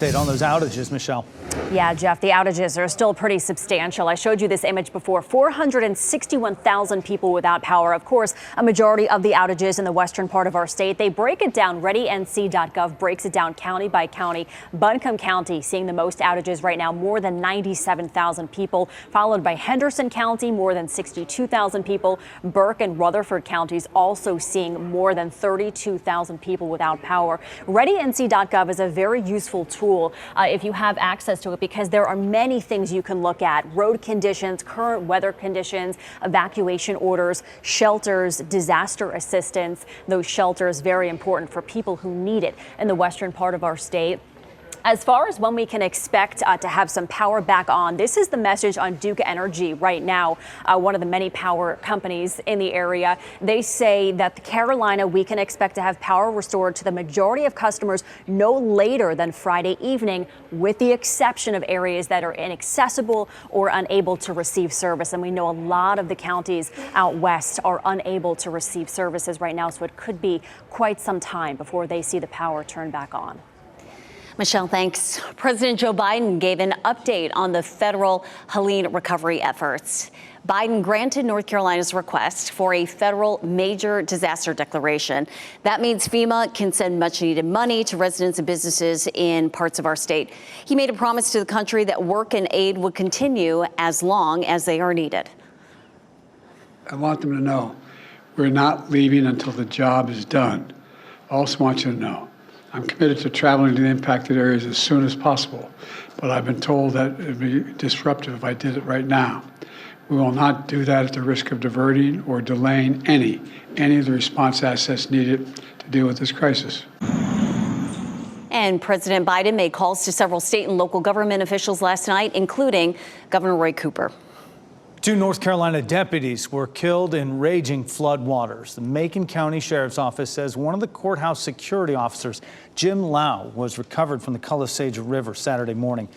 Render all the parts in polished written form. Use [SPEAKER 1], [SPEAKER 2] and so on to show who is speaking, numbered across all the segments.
[SPEAKER 1] On those outages, Michelle.
[SPEAKER 2] Yeah, Jeff, the outages are still pretty substantial. I showed you this image before. 461,000 people without power. Of course, a majority of the outages in the western part of our state. They break it down. ReadyNC.gov breaks it down county by county. Buncombe County seeing the most outages right now, more than 97,000 people, followed by Henderson County, more than 62,000 people. Burke and Rutherford counties also seeing more than 32,000 people without power. ReadyNC.gov is a very useful tool if you have access to it, because there are many things you can look at: road conditions, current weather conditions, evacuation orders, shelters, disaster assistance. Those shelters very important for people who need it in the western part of our state. As far as when we can expect to have some power back on, this is the message on Duke Energy right now, one of the many power companies in the area. They say that the Carolina, we can expect to have power restored to the majority of customers no later than Friday evening, with the exception of areas that are inaccessible or unable to receive service. And we know a lot of the counties out west are unable to receive services right now, so it could be quite some time before they see the power turn back on.
[SPEAKER 3] Michelle, thanks. President Joe Biden gave an update on the federal Helene recovery efforts. Biden granted North Carolina's request for a federal major disaster declaration. That means FEMA can send much needed money to residents and businesses in parts of our state. He made a promise to the country that work and aid would continue as long as they are needed.
[SPEAKER 4] I want them to know we're not leaving until the job is done. I also want you to know I'm committed to traveling to the impacted areas as soon as possible, but I've been told that it would be disruptive if I did it right now. We will not do that at the risk of diverting or delaying any of the response assets needed to deal with this crisis.
[SPEAKER 3] And President Biden made calls to several state and local government officials last night, including Governor Roy Cooper.
[SPEAKER 1] 2 North Carolina deputies were killed in raging floodwaters. The Macon County Sheriff's Office says one of the courthouse security officers, Jim Lau, was recovered from the Palisades River Saturday morning.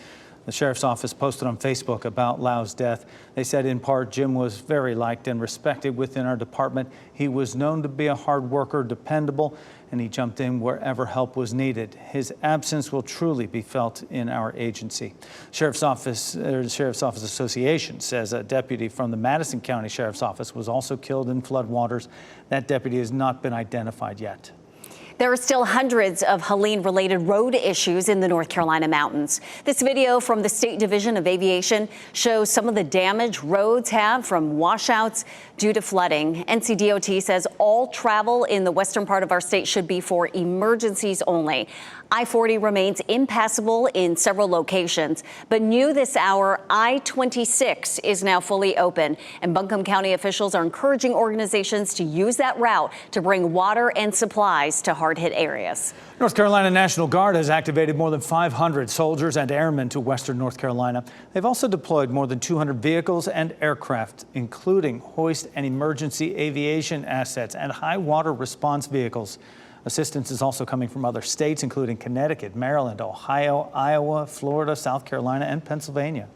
[SPEAKER 1] The Sheriff's Office posted on Facebook about Lau's death. They said, in part, Jim was very liked and respected within our department. He was known to be a hard worker, dependable, and he jumped in wherever help was needed. His absence will truly be felt in our agency. Sheriff's Office Association says a deputy from the Madison County Sheriff's Office was also killed in floodwaters. That deputy has not been identified yet.
[SPEAKER 3] There are still hundreds of Helene-related road issues in the North Carolina mountains. This video from the State Division of Aviation shows some of the damage roads have from washouts due to flooding. NCDOT says all travel in the western part of our state should be for emergencies only. I-40 remains impassable in several locations, but new this hour, I-26 is now fully open, and Buncombe County officials are encouraging organizations to use that route to bring water and supplies to hard-hit areas.
[SPEAKER 1] North Carolina National Guard has activated more than 500 soldiers and airmen to western North Carolina. They've also deployed more than 200 vehicles and aircraft, including hoist and emergency aviation assets and high water response vehicles. Assistance is also coming from other states, including Connecticut, Maryland, Ohio, Iowa, Florida, South Carolina, and Pennsylvania.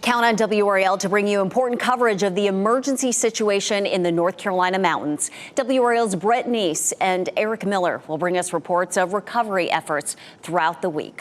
[SPEAKER 3] Count on WRAL to bring you important coverage of the emergency situation in the North Carolina mountains. WRAL's Brett Neese and Eric Miller will bring us reports of recovery efforts throughout the week.